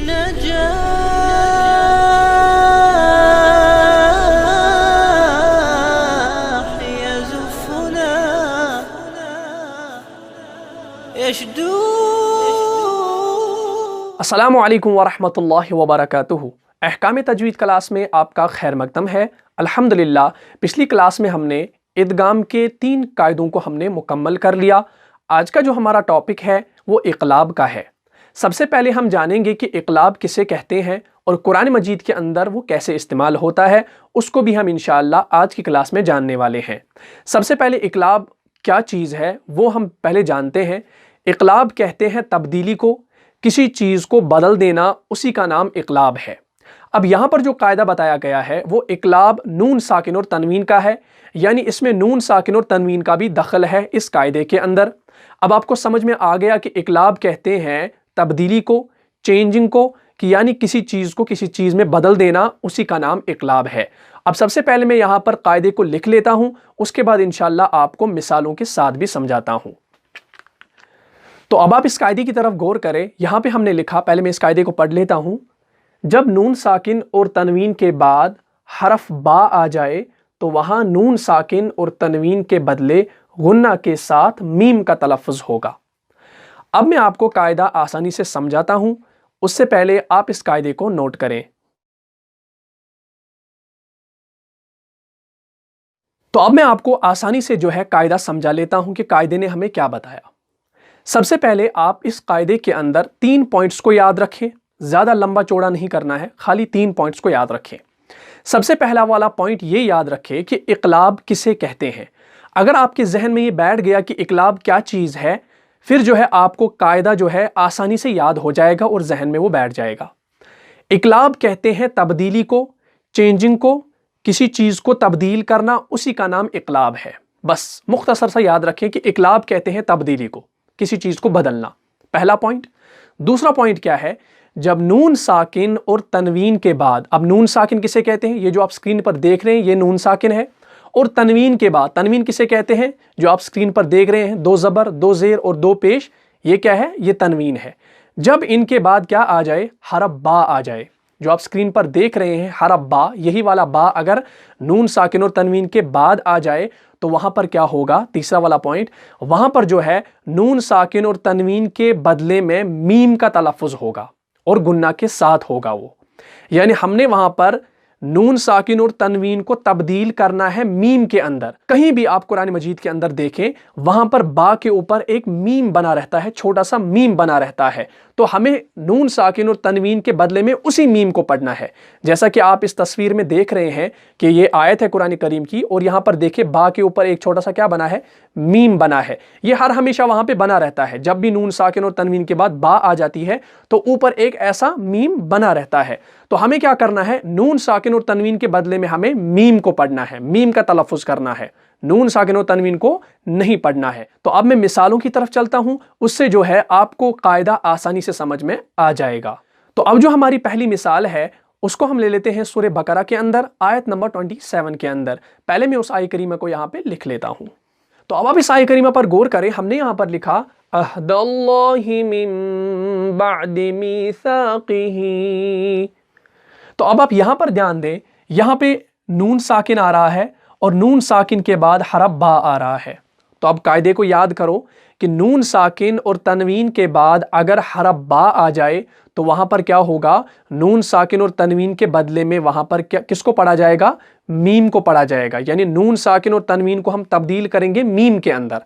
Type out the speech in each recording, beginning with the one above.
النجاح يزفنا يشدو. السلام علیکم ورحمۃ اللہ وبرکاتہ. احکام تجوید کلاس میں آپ کا خیر مقدم ہے. الحمدللہ پچھلی کلاس میں ہم نے ادغام کے 3 قاعدوں کو ہم نے مکمل کر لیا. آج کا جو ہمارا ٹاپک ہے وہ اقلاب کا ہے. سب سے پہلے ہم جانیں گے کہ اقلاب کسے کہتے ہیں اور قرآن مجید کے اندر وہ کیسے استعمال ہوتا ہے. اس کو بھی ہم انشاءاللہ آج کی کلاس میں جاننے والے ہیں. سب سے پہلے اقلاب کیا چیز ہے وہ ہم پہلے جانتے ہیں. اقلاب کہتے ہیں تبدیلی کو، کسی چیز کو بدل دینا، اسی کا نام اقلاب ہے. اب یہاں پر جو قاعدہ بتایا گیا ہے وہ اقلاب نون ساکن اور تنوین کا ہے، یعنی اس میں نون ساکن اور تنوین کا بھی دخل ہے اس قاعدے کے اندر. اب آپ کو سمجھ میں آ گیا کہ اقلاب کہتے ہیں تبدیلی کو، چینجنگ کو، کہ یعنی کسی چیز کو کسی چیز میں بدل دینا، اسی کا نام اقلاب ہے. اب سب سے پہلے میں یہاں پر قاعدے کو لکھ لیتا ہوں، اس کے بعد انشاءاللہ آپ کو مثالوں کے ساتھ بھی سمجھاتا ہوں. تو اب آپ اس قاعدے کی طرف غور کریں. یہاں پہ ہم نے لکھا، پہلے میں اس قاعدے کو پڑھ لیتا ہوں. جب نون ساکن اور تنوین کے بعد حرف با آ جائے تو وہاں نون ساکن اور تنوین کے بدلے غنہ کے ساتھ میم کا تلفظ ہوگا. اب میں آپ کو قاعدہ آسانی سے سمجھاتا ہوں، اس سے پہلے آپ اس قاعدے کو نوٹ کریں. تو اب میں آپ کو آسانی سے جو ہے قاعدہ سمجھا لیتا ہوں کہ قاعدے نے ہمیں کیا بتایا. سب سے پہلے آپ اس قاعدے کے اندر 3 پوائنٹس کو یاد رکھیں. زیادہ لمبا چوڑا نہیں کرنا ہے، خالی 3 پوائنٹس کو یاد رکھیں. سب سے پہلا والا پوائنٹ یہ یاد رکھیں کہ اقلاب کسے کہتے ہیں. اگر آپ کے ذہن میں یہ بیٹھ گیا کہ اقلاب کیا چیز ہے، پھر جو ہے آپ کو قاعدہ جو ہے آسانی سے یاد ہو جائے گا اور ذہن میں وہ بیٹھ جائے گا. اقلاب کہتے ہیں تبدیلی کو، چینجنگ کو، کسی چیز کو تبدیل کرنا، اسی کا نام اقلاب ہے. بس مختصر سا یاد رکھیں کہ اقلاب کہتے ہیں تبدیلی کو، کسی چیز کو بدلنا. پہلا پوائنٹ. دوسرا پوائنٹ کیا ہے؟ جب نون ساکن اور تنوین کے بعد، اب نون ساکن کسے کہتے ہیں؟ یہ جو آپ سکرین پر دیکھ رہے ہیں یہ نون ساکن ہے. اور تنوین کے بعد، تنوین کسے کہتے ہیں؟ جو آپ سکرین پر دیکھ رہے ہیں 2 زبر 2 زیر اور 2 پیش، یہ کیا ہے؟ یہ تنوین ہے. جب ان کے بعد کیا آ جائے؟ حرف با آ جائے. جو آپ سکرین پر دیکھ رہے ہیں حرف با، یہی والا با اگر نون ساکن اور تنوین کے بعد آ جائے تو وہاں پر کیا ہوگا؟ تیسرا والا پوائنٹ، وہاں پر جو ہے نون ساکن اور تنوین کے بدلے میں میم کا تلفظ ہوگا اور گنہ کے ساتھ ہوگا وہ. یعنی ہم نے وہاں پر نون ساکن اور تنوین کو تبدیل کرنا ہے میم کے اندر. کہیں بھی آپ قرآن مجید کے اندر دیکھیں وہاں پر با کے اوپر ایک میم بنا رہتا ہے، چھوٹا سا میم بنا رہتا ہے. تو ہمیں نون ساکن اور تنوین کے بدلے میں اسی میم کو پڑھنا ہے. جیسا کہ آپ اس تصویر میں دیکھ رہے ہیں کہ یہ آیت ہے قرآن کریم کی، اور یہاں پر دیکھیں با کے اوپر ایک چھوٹا سا کیا بنا ہے؟ میم بنا ہے. یہ ہر ہمیشہ وہاں پہ بنا رہتا ہے. جب بھی نون ساکن اور تنوین کے بعد با آ جاتی ہے تو اوپر ایک ایسا میم بنا رہتا ہے. تو ہمیں کیا کرنا ہے؟ نون ساکن اور تنوین کے بدلے میں ہمیں میم کو پڑھنا ہے، میم کا تلفظ کرنا ہے، نون ساکن اور تنوین کو نہیں پڑھنا ہے. تو اب میں مثالوں کی طرف چلتا ہوں، اس سے جو ہے آپ کو قاعدہ آسانی سے سمجھ میں آ جائے گا. تو اب جو ہماری پہلی مثال ہے اس کو ہم لے لیتے ہیں سورہ بقرہ کے اندر، آیت نمبر 27 کے اندر. پہلے میں اس آیت کریمہ کو یہاں پہ لکھ لیتا ہوں. تو اب آپ اس آیت کریمہ پر غور کریں. ہم نے یہاں پر لکھا عہد اللہ من بعد میثاقہ. تو اب آپ یہاں پر دھیان دیں، یہاں پہ نون ساکن آ رہا ہے اور نون ساکن کے بعد حرف با آ رہا ہے. تو اب قاعدے کو یاد کرو کہ نون ساکن اور تنوین کے بعد اگر حرف با آ جائے تو وہاں پر کیا ہوگا؟ نون ساکن اور تنوین کے بدلے میں وہاں پر کس کو پڑھا جائے گا؟ میم کو پڑھا جائے گا. یعنی نون ساکن اور تنوین کو ہم تبدیل کریں گے میم کے اندر.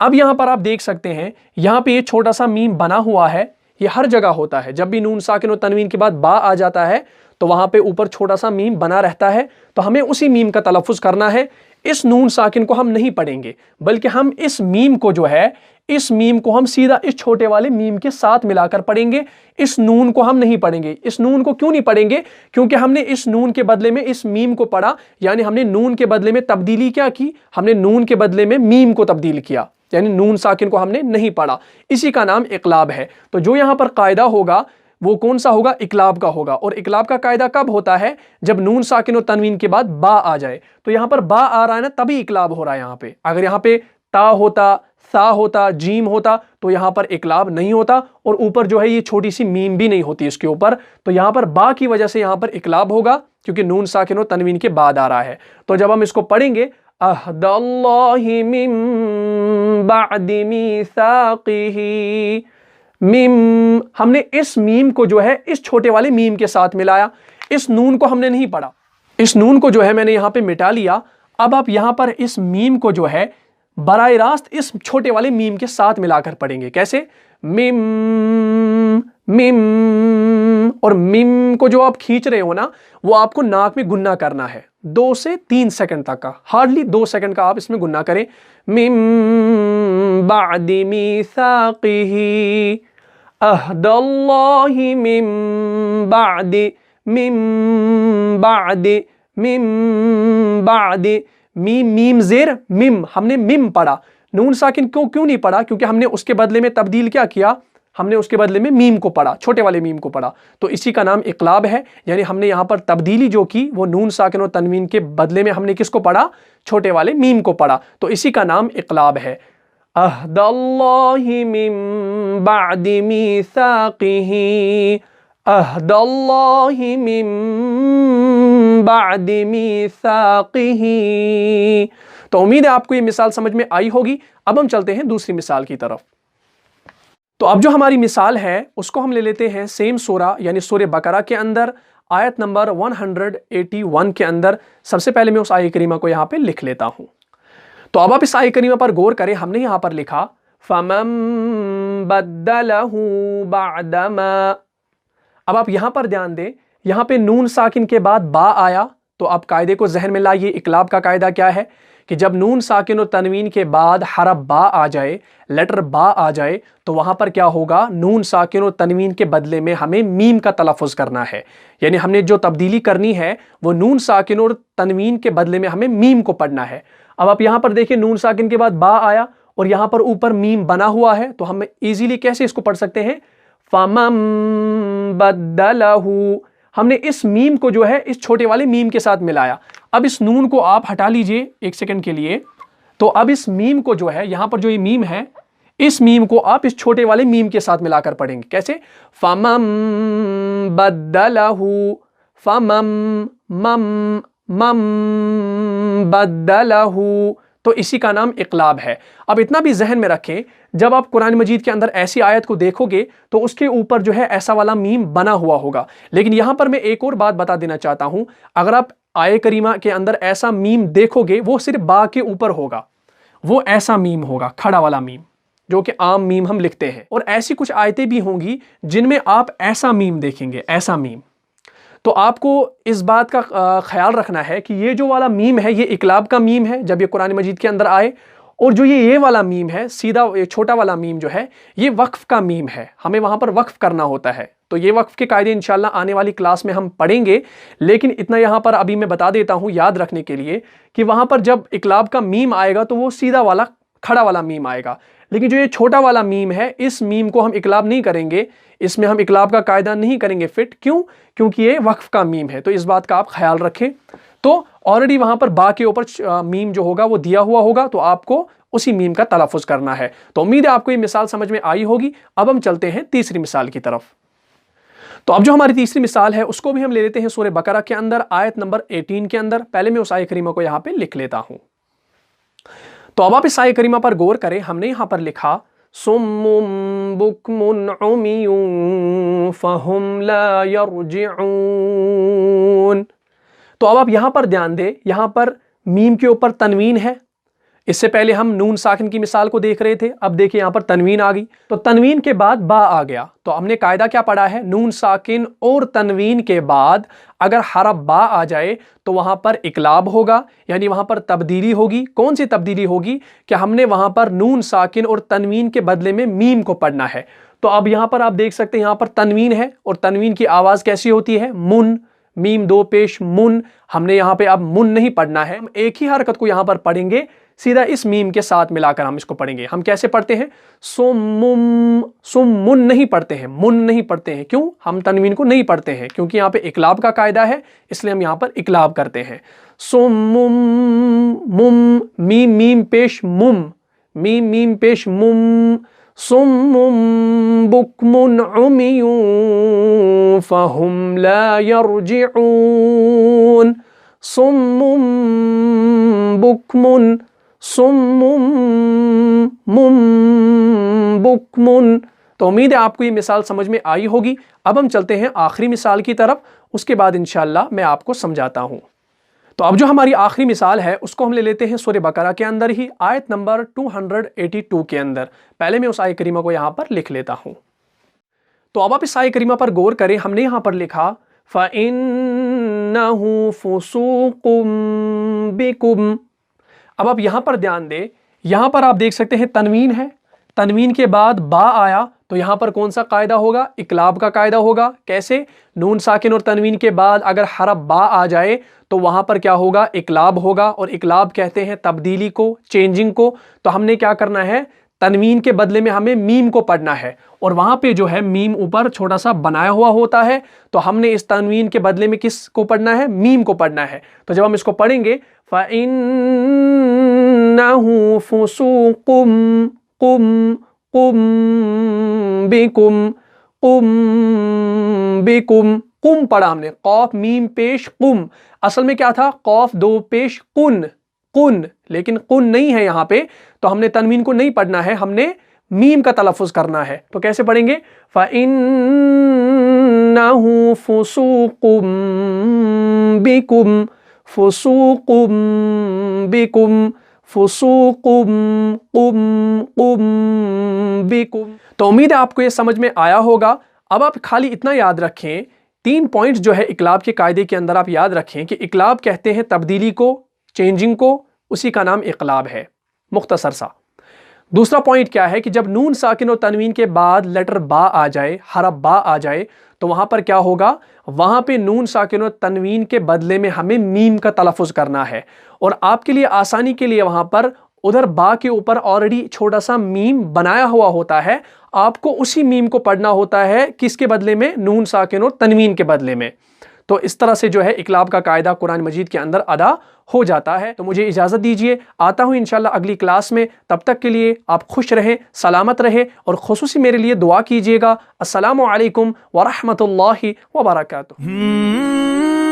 اب یہاں پر آپ دیکھ سکتے ہیں یہاں پہ یہ چھوٹا سا میم بنا ہوا ہے. یہ ہر جگہ ہوتا ہے، جب بھی نون ساکن اور تنوین کے بعد با آ جاتا ہے تو وہاں پہ اوپر چھوٹا سا میم بنا رہتا ہے. تو ہمیں اسی میم کا تلفظ کرنا ہے. اس نون ساکن کو ہم نہیں پڑھیں گے، بلکہ ہم اس میم کو جو ہے، اس میم کو ہم سیدھا اس چھوٹے والے میم کے ساتھ ملا کر پڑھیں گے. اس نون کو ہم نہیں پڑھیں گے. اس نون کو کیوں نہیں پڑھیں گے؟ کیونکہ ہم نے اس نون کے بدلے میں اس میم کو پڑھا. یعنی ہم نے نون کے بدلے میں تبدیلی کیا کی؟ ہم نے نون کے بدلے میں میم کو تبدیل کیا. یعنی نون ساکن کو ہم نے نہیں پڑھا. اسی کا نام اقلاب ہے. تو جو یہاں پر قاعدہ ہوگا وہ کون سا ہوگا؟ اقلاب کا ہوگا. اور اقلاب کا قاعدہ کب ہوتا ہے؟ جب نون ساکن اور تنوین کے بعد با آ جائے. تو یہاں پر با آ رہا ہے نا، تبھی اقلاب ہو رہا ہے. یہاں پہ اگر یہاں پہ تا ہوتا، सा होता, जीम होता, तो यहाँ पर इकलाब नहीं होता, और ऊपर जो है ये छोटी सी मीम भी नहीं होती इसके ऊपर, तो यहाँ पर बा की वजह से यहाँ पर इकलाब होगा, क्योंकि नून साकिन और तनवीन के बाद आ रहा है। तो जब हम इसको पढ़ेंगे, अहदल्लाहि मिन बअदि मीसाक़िही, मीम, हमने इस मीम को जो है इस छोटे वाले मीम के साथ मिलाया, इस नून को हमने नहीं पढ़ा, इस नून को जो है मैंने यहाँ पे मिटा लिया। अब आप यहाँ पर इस मीम को जो है बराह रास्त इस छोटे वाले मीम के साथ मिलाकर पढ़ेंगे। कैसे? मिम मिम, और मिम को जो आप खींच रहे हो ना, वो आपको नाक में गुन्ना करना है 2 से 3 सेकंड तक का, हार्डली 2 सेकंड का आप इसमें गुन्ना करें। मिम बअदि मीसाक़िही, अहदल्लाहि मिम बअदि, मिम बअदि, मिम बअदि, मीम मीम ज़ेर मिम, हमने मिम पढ़ा, नून साकिन क्यों नहीं पढ़ा? क्योंकि हमने उसके बदले में तब्दील क्या किया, हमने उसके बदले में मीम को पढ़ा, छोटे वाले मीम को पढ़ा, तो इसी का नाम इक़लाब है। यानी हमने यहाँ पर तब्दीली जो की वो नून साकिन और तनवीन के बदले में हमने किसको पढ़ा? छोटे वाले मीम को पढ़ा, तो इसी का नाम इक़लाब है। अहदल्लाहि मिन बअदि मीसाक़िही, अहदल्लाहि मिन बअदि मीसाक़िही। तो उम्मीद है आपको ये मिसाल समझ में आई होगी। अब हम चलते हैं दूसरी मिसाल की तरफ। तो अब जो हमारी मिसाल है उसको हम ले लेते हैं सेम सूरा यानी सूरह बकरा के अंदर आयत नंबर 181 के अंदर। सबसे पहले मैं उस आयत करीमा को यहाँ पे लिख लेता हूँ। तो अब आप इस आयत करीमा पर गौर करें, हमने यहाँ पर लिखा फमन बद्दलहू बअदमा। अब आप यहाँ पर ध्यान दें, यहाँ पे नून साकिन के बाद बा आया, तो आप कायदे को जहन में लाइए। इक़लाब का कायदा क्या है कि जब नून साकिन और तनवीन के बाद हरफ बा आ जाए, लेटर बा आ जाए, तो वहाँ पर क्या होगा? नून साकिन और तनवीन के बदले में हमें मीम का तलफ़ुज़ करना है। यानी हमने जो तब्दीली करनी है वो नून साकिन और तनवीन के बदले में हमें मीम को पढ़ना है। अब आप यहाँ पर देखिए, नून साकिन के बाद बा आया और यहाँ पर ऊपर मीम बना हुआ है, तो हम ईजीली कैसे इसको पढ़ सकते हैं? फमन बद्दलहू, हमने इस मीम को जो है इस छोटे वाले मीम के साथ मिलाया। अब इस नून को आप हटा लीजिए 1 सेकंड के लिए। तो अब इस मीम को जो है, यहां पर जो ये मीम है, इस मीम को आप इस छोटे वाले मीम के साथ मिलाकर पढ़ेंगे। कैसे? फमम बद्दलहू, फमम मम मम बद्दलहू, तो इसी का नाम इक़लाब है। अब इतना भी जहन में रखें, जब आप कुरान मजीद के अंदर ऐसी आयत को देखोगे तो उसके ऊपर जो है ऐसा वाला मीम बना हुआ होगा। लेकिन यहां पर मैं एक और बात बता देना चाहता हूं, अगर आप आयत करीमा के अंदर ऐसा मीम देखोगे, वो सिर्फ बा के ऊपर होगा, वो ऐसा मीम होगा, खड़ा वाला मीम, जो कि आम मीम हम लिखते हैं। और ऐसी कुछ आयतें भी होंगी जिनमें आप ऐसा मीम देखेंगे, ऐसा मीम। तो आपको इस बात का ख्याल रखना है कि ये जो वाला मीम है ये इक़लाब का मीम है जब ये कुरान मजीद के अंदर आए, और जो ये वाला मीम है, सीधा ये छोटा वाला मीम जो है, ये वक्फ का मीम है, हमें वहाँ पर वक्फ करना होता है। तो ये वक्फ के कायदे इंशाल्लाह आने वाली क्लास में हम पढ़ेंगे, लेकिन इतना यहाँ पर अभी मैं बता देता हूँ याद रखने के लिए कि वहाँ पर जब इक़लाब का मीम आएगा तो वो सीधा वाला खड़ा वाला मीम आएगा। लेकिन जो ये छोटा वाला मीम है, इस मीम को हम इक़लाब नहीं करेंगे, इसमें हम इक़लाब का कायदा नहीं करेंगे फिट। क्यों? क्योंकि ये वक्फ का मीम है। तो इस बात का आप ख्याल रखें। तो ऑलरेडी वहाँ पर बा के ऊपर मीम जो होगा वो दिया हुआ होगा, तो आपको उसी मीम का तलफ़ुज़ करना है। तो उम्मीद है आपको ये मिसाल समझ में आई होगी। अब हम चलते हैं तीसरी मिसाल की तरफ। तो अब जो हमारी तीसरी मिसाल है उसको भी हम ले लेते हैं सूरह बकरा के अंदर आयत नंबर 18 के अंदर। पहले मैं उस आयत करीमा को यहाँ पे लिख लेता हूँ। तो अब आप इस आयत करीमा पर गौर करें, हमने यहाँ पर लिखा सुम्मुम बुक्मुन उमियुन फहुम ला यरजिऊन। तो अब आप यहाँ पर ध्यान दें, यहाँ पर मीम के ऊपर तनवीन है। इससे पहले हम नून साकिन की मिसाल को देख रहे थे, अब देखिए यहाँ पर तनवीन आ गई, तो तनवीन के बाद बा आ गया। तो हमने कायदा क्या पढ़ा है? नून साकिन और तनवीन के बाद अगर हरफ बा आ जाए तो वहाँ पर इक़लाब होगा, यानी वहाँ पर तब्दीली होगी। कौन सी तब्दीली होगी? कि हमने वहाँ पर नून साकिन और तनवीन के बदले में मीम को पढ़ना है। तो अब यहाँ पर आप देख सकते हैं, यहाँ पर तनवीन है और तनवीन की आवाज़ कैसी होती है? मुन, मीम दो पेश मुन। हमने यहाँ पे अब मुन नहीं पढ़ना है, हम एक ही हरकत को यहाँ पर पढ़ेंगे, सीधा इस मीम के साथ मिलाकर हम इसको पढ़ेंगे। हम कैसे पढ़ते हैं? सुम्मुम, सुम्मुन नहीं पढ़ते हैं, मुन नहीं पढ़ते हैं। क्यों? हम तनवीन को नहीं पढ़ते हैं क्योंकि यहाँ पे इक़लाब का कायदा है, इसलिए हम यहाँ पर इक़लाब करते हैं। सुम्मुम मुम, मीम मीम पेश मुम, मीम मीम पेश मुम, सुम्मुम बुक्मुन उमियुन फहुम ला यरजिऊन, सुम्मुम बुक्मुन, सुम्मुम मुम बुक्मुन। तो उम्मीद है आपको ये मिसाल समझ में आई होगी। अब हम चलते हैं आखिरी मिसाल की तरफ, उसके बाद इंशाअल्लाह मैं आपको समझाता हूँ। तो अब जो हमारी आखिरी मिसाल है उसको हम ले लेते हैं सूरह बकरा के अंदर ही, आयत नंबर 282 के अंदर। पहले मैं उस आयत करीमा को यहाँ पर लिख लेता हूँ। तो अब आप इस आयत करीमा पर गौर करें। हमने यहाँ पर लिखा फ़इन्नहु फ़ुसूक़ुम बिकुम। अब आप यहाँ पर ध्यान दें, यहाँ पर आप देख सकते हैं तनवीन है, तनवीन के बाद बा आया, तो यहाँ पर कौन सा कायदा होगा? इकलाब का कायदा होगा। कैसे? नून साकिन और तनवीन के बाद अगर हरफ बा आ जाए तो वहाँ पर क्या होगा? इकलाब होगा। और इकलाब कहते हैं तब्दीली को, चेंजिंग को। तो हमने क्या करना है? तनवीन के बदले में हमें मीम को पढ़ना है, और वहाँ पे जो है मीम ऊपर छोटा सा बनाया हुआ होता है, तो हमने इस तनवीन के बदले में किस को पढ़ना है? मीम को पढ़ना है। तो जब हम इसको पढ़ेंगे फ़इन्नहु फ़ुसूक़ुम कुम कुम बिकुम, कुम बिकुम, कुम पढ़ा हमने, कौफ मीम पेश कुम। असल में क्या था? कौफ दो पेश कुन, कुन, लेकिन कुन नहीं है यहाँ पे, तो हमने तनवीन को नहीं पढ़ना है, हमने मीम का तलफ़ुज़ करना है। तो कैसे पढ़ेंगे? फ़इन्नहु फ़ुसूक़ुम बिकुम, फ़ुसूक़ुम बिकुम, फ़ुसूक़ुम कुम कुम बिकुम। तो उम्मीद है आपको ये समझ में आया होगा। अब आप खाली इतना याद रखें, 3 पॉइंट्स जो है इकलाब के कायदे के अंदर आप याद रखें कि इकलाब कहते हैं तब्दीली को, चेंजिंग को, उसी का नाम इकलाब है, मुख्तसर सा। दूसरा पॉइंट क्या है कि जब नून साकिन और तनवीन के बाद लेटर बा आ जाए, हरफ बा आ जाए, तो वहाँ पर क्या होगा? वहाँ पे नून साकिन और तनवीन के बदले में हमें मीम का तलफ़ुज़ करना है। और आपके लिए आसानी के लिए वहाँ पर उधर बा के ऊपर ऑलरेडी छोटा सा मीम बनाया हुआ होता है, आपको उसी मीम को पढ़ना होता है। किसके बदले में? नून साकिन और तनवीन के बदले में। तो इस तरह से जो है इकलाब का कायदा कुरान मजीद के अंदर अदा हो जाता है। तो मुझे इजाज़त दीजिए, आता हूँ इंशाल्लाह अगली क्लास में। तब तक के लिए आप खुश रहें, सलामत रहें, और खुसूसी मेरे लिए दुआ कीजिएगा। अस्सलामु अलैकुम व रहमतुल्लाहि व बरकातुहू।